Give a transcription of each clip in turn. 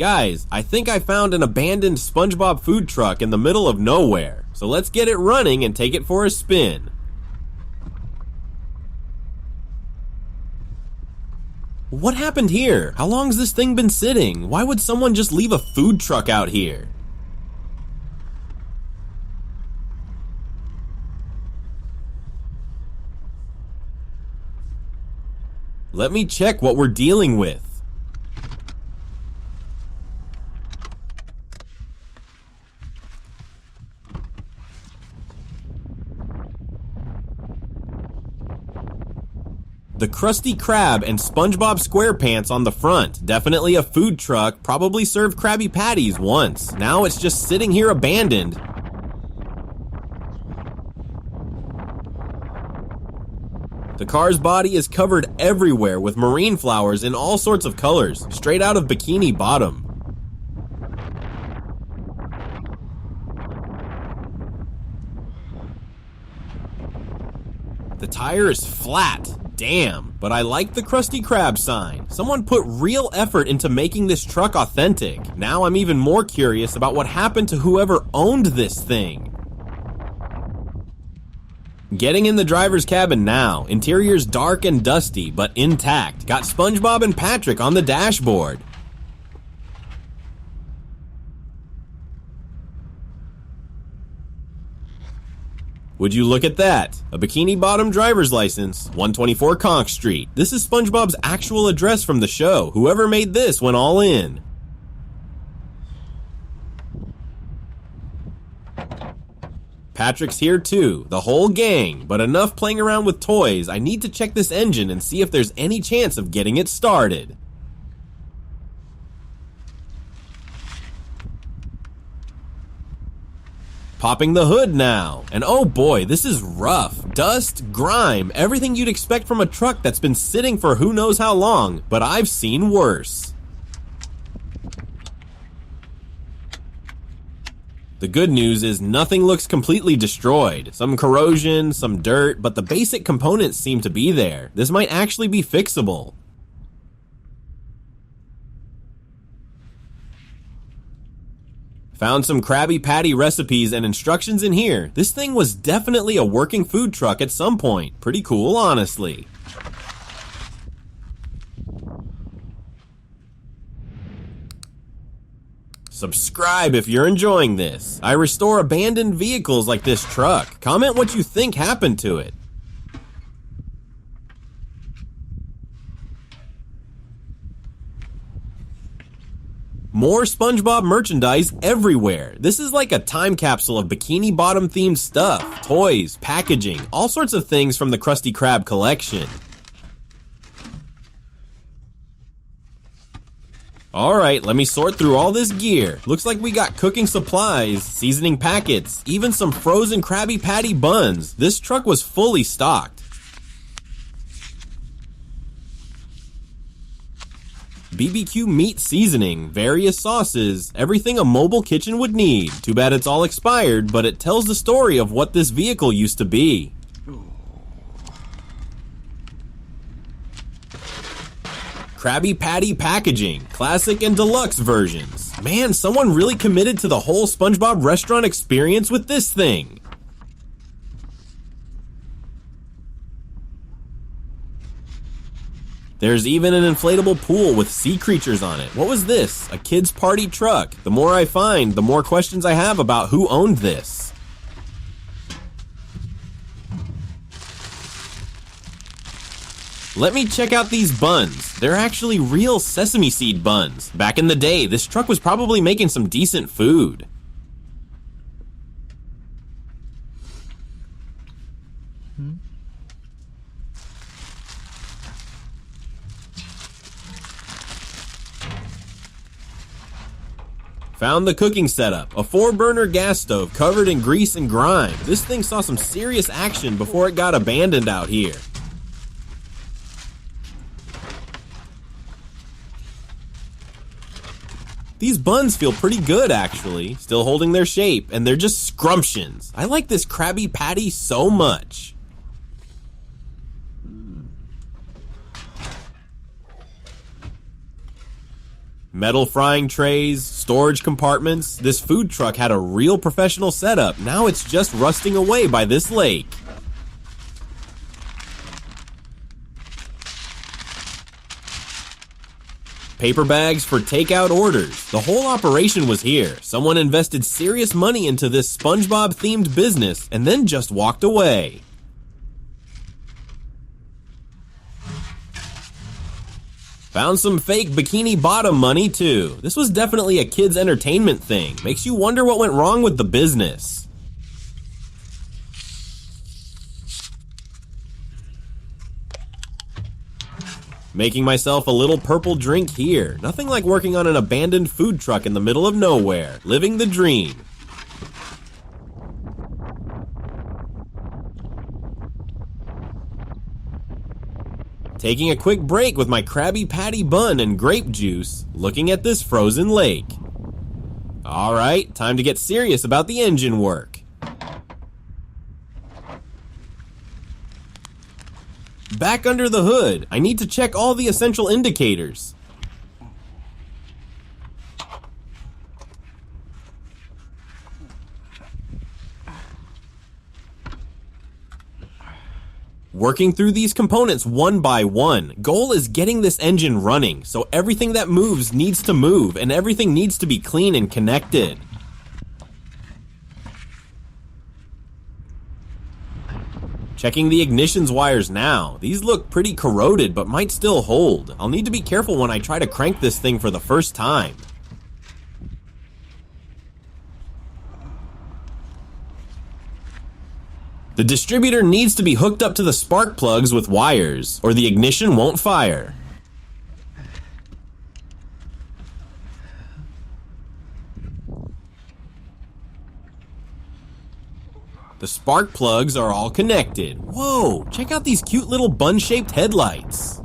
Guys, I think I found an abandoned SpongeBob food truck in the middle of nowhere, so let's get it running and take it for a spin. What happened here? How long's this thing been sitting? Why would someone just leave a food truck out here? Let me check what we're dealing with. The Krusty Krab and SpongeBob SquarePants on the front. Definitely a food truck, probably served Krabby Patties once. Now it's just sitting here abandoned. The car's body is covered everywhere with marine flowers in all sorts of colors, straight out of Bikini Bottom. The tire is flat. Damn, but I like the Krusty Krab sign. Someone put real effort into making this truck authentic. Now I'm even more curious about what happened to whoever owned this thing. Getting in the driver's cabin now. Interior's dark and dusty, but intact. Got SpongeBob and Patrick on the dashboard. Would you look at that? A Bikini Bottom driver's license, 124 Conch Street. This is SpongeBob's actual address from the show. Whoever made this went all in. Patrick's here too, the whole gang, but enough playing around with toys. I need to check this engine and see if there's any chance of getting it started. Popping the hood now, and oh boy, this is rough. Dust, grime, everything you'd expect from a truck that's been sitting for who knows how long, but I've seen worse. The good news is nothing looks completely destroyed. Some corrosion, some dirt, but the basic components seem to be there. This might actually be fixable. Found some Krabby Patty recipes and instructions in here. This thing was definitely a working food truck at some point. Pretty cool, honestly. Subscribe if you're enjoying this. I restore abandoned vehicles like this truck. Comment what you think happened to it. More SpongeBob merchandise everywhere. This is like a time capsule of Bikini Bottom themed stuff, toys, packaging, all sorts of things from the Krusty Krab collection. Alright, let me sort through all this gear. Looks like we got cooking supplies, seasoning packets, even some frozen Krabby Patty buns. This truck was fully stocked. BBQ meat seasoning, various sauces, everything a mobile kitchen would need. Too bad it's all expired, but it tells the story of what this vehicle used to be. Krabby Patty packaging, classic and deluxe versions. Man, someone really committed to the whole SpongeBob restaurant experience with this thing. There's even an inflatable pool with sea creatures on it. What was this? A kid's party truck. The more I find, the more questions I have about who owned this. Let me check out these buns. They're actually real sesame seed buns. Back in the day, this truck was probably making some decent food. Found the cooking setup, a 4-burner gas stove covered in grease and grime. This thing saw some serious action before it got abandoned out here. These buns feel pretty good actually, still holding their shape, and they're just scrumptious. I like this Krabby Patty so much. Metal frying trays, storage compartments. This food truck had a real professional setup. Now it's just rusting away by this lake. Paper bags for takeout orders. The whole operation was here. Someone invested serious money into this SpongeBob-themed business and then just walked away. Found some fake Bikini Bottom money too. This was definitely a kids' entertainment thing. Makes you wonder what went wrong with the business. Making myself a little purple drink here. Nothing like working on an abandoned food truck in the middle of nowhere. Living the dream. Taking a quick break with my Krabby Patty bun and grape juice, looking at this frozen lake. Alright, time to get serious about the engine work. Back under the hood, I need to check all the essential indicators. Working through these components one by one. Goal is getting this engine running, so everything that moves needs to move, and everything needs to be clean and connected. Checking the ignitions wires now. These look pretty corroded, but might still hold. I'll need to be careful when I try to crank this thing for the first time. The distributor needs to be hooked up to the spark plugs with wires, or the ignition won't fire. The spark plugs are all connected. Whoa, check out these cute little bun-shaped headlights.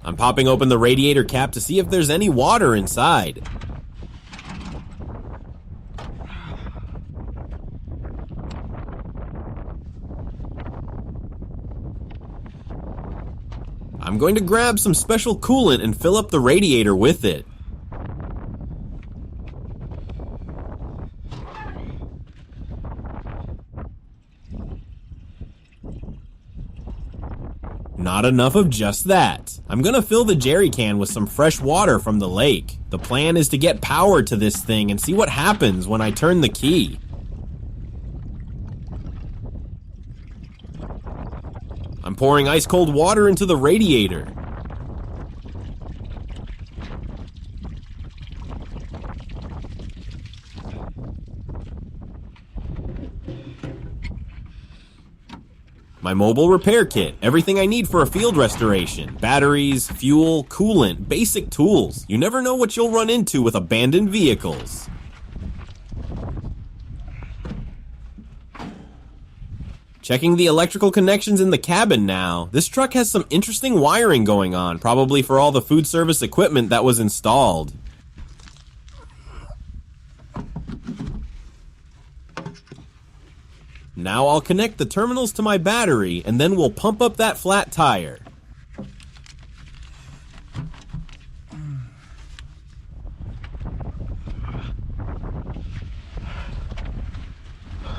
I'm popping open the radiator cap to see if there's any water inside. I'm going to grab some special coolant and fill up the radiator with it. Not enough of just that. I'm gonna fill the jerry can with some fresh water from the lake. The plan is to get power to this thing and see what happens when I turn the key. I'm pouring ice cold water into the radiator. My mobile repair kit, everything I need for a field restoration. Batteries, fuel, coolant, basic tools. You never know what you'll run into with abandoned vehicles. Checking the electrical connections in the cabin now. This truck has some interesting wiring going on, probably for all the food service equipment that was installed. Now I'll connect the terminals to my battery, and then we'll pump up that flat tire.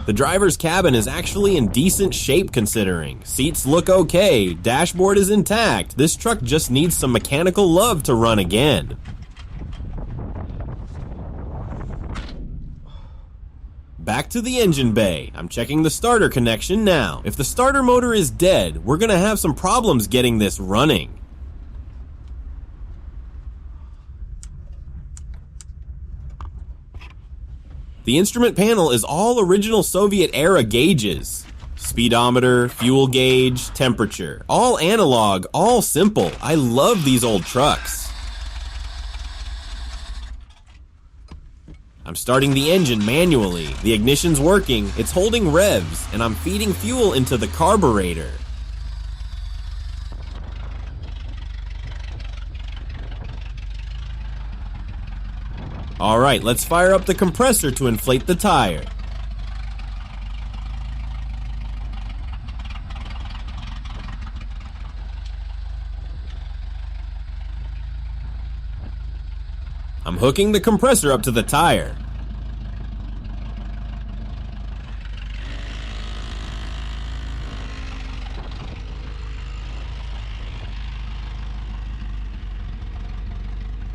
The driver's cabin is actually in decent shape considering. Seats look okay, dashboard is intact. This truck just needs some mechanical love to run again. Back to the engine bay. I'm checking the starter connection now. If the starter motor is dead, we're gonna have some problems getting this running. The instrument panel is all original Soviet-era gauges. Speedometer, fuel gauge, temperature. All analog, all simple. I love these old trucks. I'm starting the engine manually. The ignition's working, it's holding revs, and I'm feeding fuel into the carburetor. Alright, let's fire up the compressor to inflate the tire. I'm hooking the compressor up to the tire.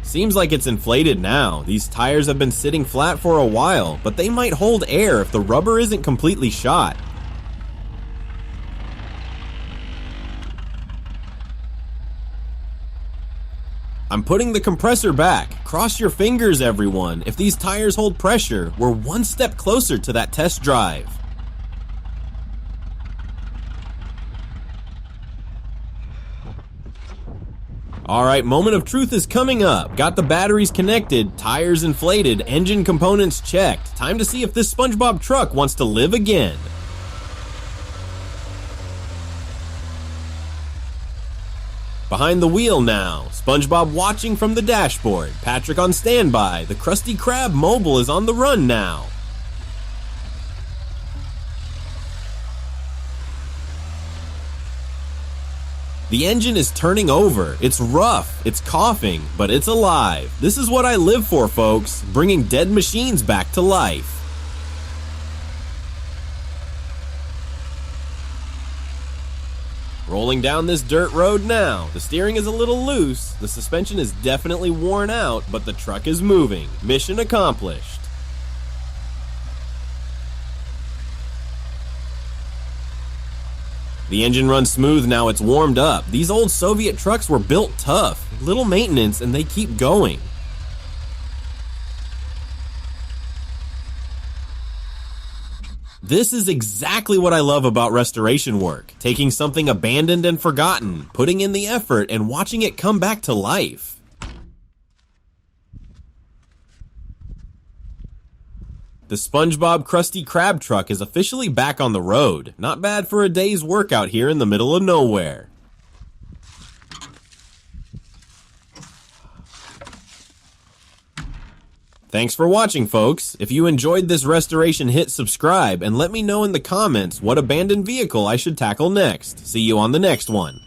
Seems like it's inflated now. These tires have been sitting flat for a while, but they might hold air if the rubber isn't completely shot. I'm putting the compressor back. Cross your fingers, everyone. If these tires hold pressure, we're one step closer to that test drive. Alright, moment of truth is coming up. Got the batteries connected, tires inflated, engine components checked. Time to see if this SpongeBob truck wants to live again. Behind the wheel now, SpongeBob watching from the dashboard, Patrick on standby, the Krusty Krab mobile is on the run now. The engine is turning over, it's rough, it's coughing, but it's alive. This is what I live for, folks, bringing dead machines back to life. Rolling down this dirt road now. The steering is a little loose, the suspension is definitely worn out, but the truck is moving. Mission accomplished. The engine runs smooth now it's warmed up. These old Soviet trucks were built tough, little maintenance, and they keep going. This is exactly what I love about restoration work. Taking something abandoned and forgotten, putting in the effort, and watching it come back to life. The SpongeBob Krusty Krab truck is officially back on the road. Not bad for a day's work out here in the middle of nowhere. Thanks for watching, folks. If you enjoyed this restoration, hit subscribe and let me know in the comments what abandoned vehicle I should tackle next. See you on the next one.